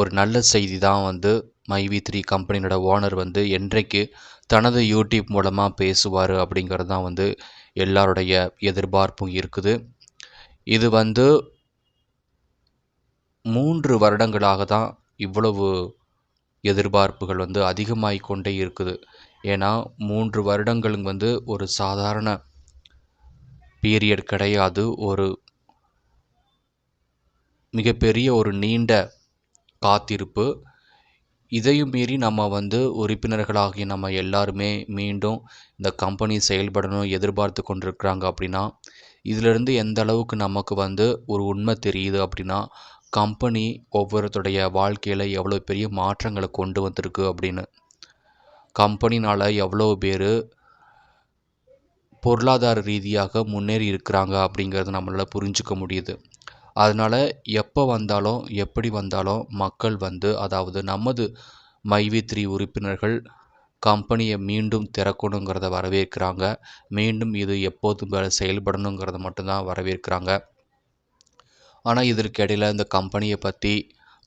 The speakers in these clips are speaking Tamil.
ஒரு நல்ல செய்தி தான் வந்து மைவி3 கம்பெனியோட ஓனர் வந்து என்றைக்கு தனது யூடியூப் மூலமாக பேசுவார் அப்படிங்கிறது தான் வந்து எல்லாருடைய எதிர்பார்ப்பும் இருக்குது. இது வந்து 3 வருடங்களாக தான் இவ்வளவு எதிர்பார்ப்புகள் வந்து அதிகமாகிக் கொண்டே இருக்குது. ஏன்னா 3 வருடங்கள் வந்து ஒரு சாதாரண பீரியட் கிடையாது. ஒரு மிகப்பெரிய ஒரு நீண்ட காத்திருப்பு. இதையும் மீறி நம்ம வந்து உறுப்பினர்களாகிய நம்ம எல்லாருமே மீண்டும் இந்த கம்பெனி செயல்படணும் எதிர்பார்த்து கொண்டிருக்கிறாங்க அப்படின்னா, இதிலிருந்து எந்த அளவுக்கு நமக்கு வந்து ஒரு உண்மை தெரியுது அப்படின்னா, கம்பெனி ஒவ்வொருத்தருடைய வாழ்க்கையில் எவ்வளோ பெரிய மாற்றங்களை கொண்டு வந்திருக்கு அப்படின்னு. கம்பெனினால் எவ்வளோ பேர் பொருளாதார ரீதியாக முன்னேறி இருக்கிறாங்க அப்படிங்கிறத நம்மளால் புரிஞ்சுக்க முடியுது. அதனால் எப்போ வந்தாலும் எப்படி வந்தாலும் மக்கள் வந்து, அதாவது நமது மைவி3 உறுப்பினர்கள் கம்பெனியை மீண்டும் திறக்கணுங்கிறத வரவேற்கிறாங்க. மீண்டும் இது எப்போதும் செயல்படணுங்கிறத மட்டும்தான் வரவேற்கிறாங்க. ஆனால் இதற்கு இடையில் இந்த கம்பெனியை பற்றி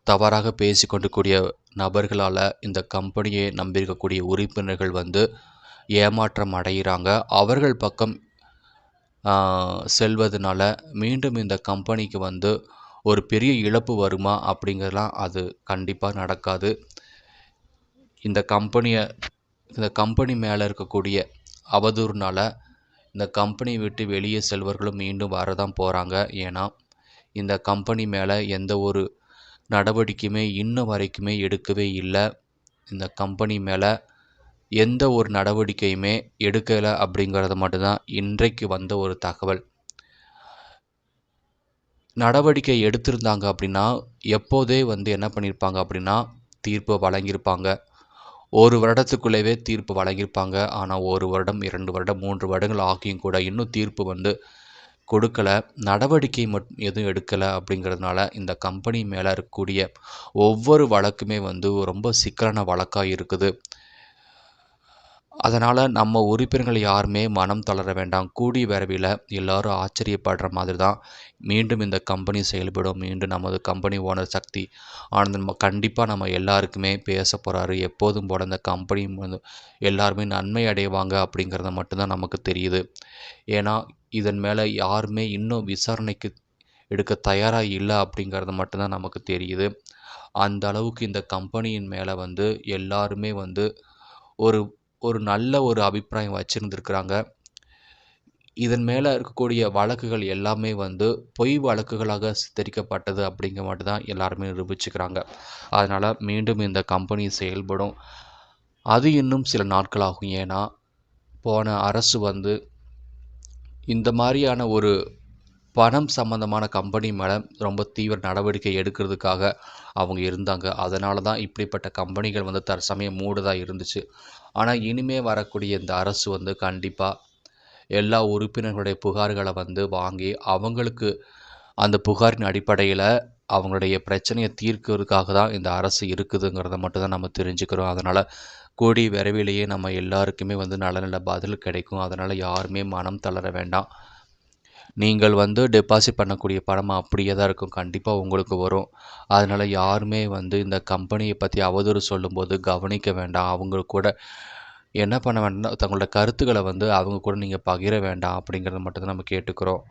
தவறாக பேசிக்கொண்டிருக்கூடிய நபர்களால் இந்த கம்பெனியை நம்பியிருக்கக்கூடிய உறுப்பினர்கள் வந்து ஏமாற்றம் அடைகிறாங்க. அவர்கள் பக்கம் செல்வதனால மீண்டும் இந்த கம்பெனிக்கு வந்து ஒரு பெரிய இழப்பு வருமா அப்படிங்கிறதுலாம் அது கண்டிப்பாக நடக்காது. இந்த கம்பெனி மேலே இருக்கக்கூடிய அவதூறுனால் இந்த கம்பெனி விட்டு வெளியே செல்வர்களும் மீண்டும் வரதான் போகிறாங்க. ஏன்னா இந்த கம்பெனி மேலே எந்த ஒரு நடவடிக்கையுமே இன்ன வரைக்குமே எடுக்கவே இல்லை. இந்த கம்பெனி மேலே எந்த ஒரு நடவடிக்கையுமே எடுக்கலை அப்படிங்கிறது மட்டும்தான் இன்றைக்கு வந்த ஒரு தகவல். நடவடிக்கை எடுத்திருந்தாங்க அப்படின்னா எப்போதே வந்து என்ன பண்ணியிருப்பாங்க அப்படின்னா தீர்ப்பு வழங்கியிருப்பாங்க. ஒரு வருடத்துக்குள்ளேவே தீர்ப்பு வழங்கியிருப்பாங்க. ஆனால் 1 வருடம் 2 வருடம் 3 வருடங்கள் ஆகியும் கூட இன்னும் தீர்ப்பு வந்து கொடுக்கலை. நடவடிக்கை எதுவும் எடுக்கலை. அப்படிங்கிறதுனால இந்த கம்பெனி மேலே இருக்கக்கூடிய ஒவ்வொரு வழக்குமே வந்து ரொம்ப சிக்கலான வழக்காக இருக்குது. அதனால் நம்ம உறுப்பினர்கள் யாருமே மனம் தளர வேண்டாம். கூடிய விரைவில் எல்லோரும் ஆச்சரியப்படுற மாதிரி தான் மீண்டும் இந்த கம்பெனி செயல்படும். மீண்டும் நமது கம்பெனி ஓனர் சக்தி ஆனந்தன் கண்டிப்பாக நம்ம எல்லாருக்குமே பேச போகிறாரு. எப்போதும் போல் இந்த கம்பெனி வந்து எல்லாருமே நன்மை அடைவாங்க அப்படிங்கிறத மட்டும்தான் நமக்கு தெரியுது. ஏன்னா இதன் மேலே யாருமே இன்னும் விசாரணைக்கு எடுக்க தயாராக இல்லை அப்படிங்கிறது மட்டும்தான் நமக்கு தெரியுது. அந்த அளவுக்கு இந்த கம்பெனியின் மேலே வந்து எல்லாருமே வந்து ஒரு ஒரு நல்ல ஒரு அபிப்பிராயம் வச்சுருந்துருக்குறாங்க. இதன் மேலே இருக்கக்கூடிய வழக்குகள் எல்லாமே வந்து பொய் வழக்குகளாக சித்தரிக்கப்பட்டது அப்படிங்கிற மட்டும் தான் எல்லாருமே நிரூபிச்சுக்கிறாங்க. அதனால் மீண்டும் இந்த கம்பெனி செயல்படும். அது இன்னும் சில நாட்கள் ஆகும். ஏன்னா போன அரசு வந்து இந்த மாதிரியான ஒரு பணம் சம்மந்தமான கம்பெனி மேலே ரொம்ப தீவிர நடவடிக்கை எடுக்கிறதுக்காக அவங்க இருந்தாங்க. அதனால தான் இப்படிப்பட்ட கம்பெனிகள் வந்து தற்சமயம் மூடதாக இருந்துச்சு. ஆனால் இனிமே வரக்கூடிய இந்த அரசு வந்து கண்டிப்பாக எல்லா உறுப்பினர்களுடைய புகார்களை வந்து வாங்கி அவங்களுக்கு அந்த புகாரின் அடிப்படையில் அவங்களுடைய பிரச்சனையை தீர்க்கிறதுக்காக தான் இந்த அரசு இருக்குதுங்கிறத மட்டும்தான் நம்ம தெரிஞ்சுக்கிறோம். அதனால் கூடிய விரைவிலேயே நம்ம எல்லாருக்குமே வந்து நல்ல நல்ல பதில் கிடைக்கும். அதனால் யாருமே மனம் தளர வேண்டாம். நீங்கள் வந்து டெபாசிட் பண்ணக்கூடிய பணம் அப்படியே தான் இருக்கும். கண்டிப்பாக உங்களுக்கு வரும். அதனால் யாருமே வந்து இந்த கம்பெனியை பற்றி அவதூறு சொல்லும்போது கவனிக்க வேண்டாம். அவங்க கூட என்ன பண்ண வேண்டாம்னா தங்களோட கருத்துக்களை வந்து அவங்க கூட நீங்கள் பகிர வேண்டாம் அப்படிங்கிறத மட்டும்தான் நம்ம கேட்டுக்கிறோம்.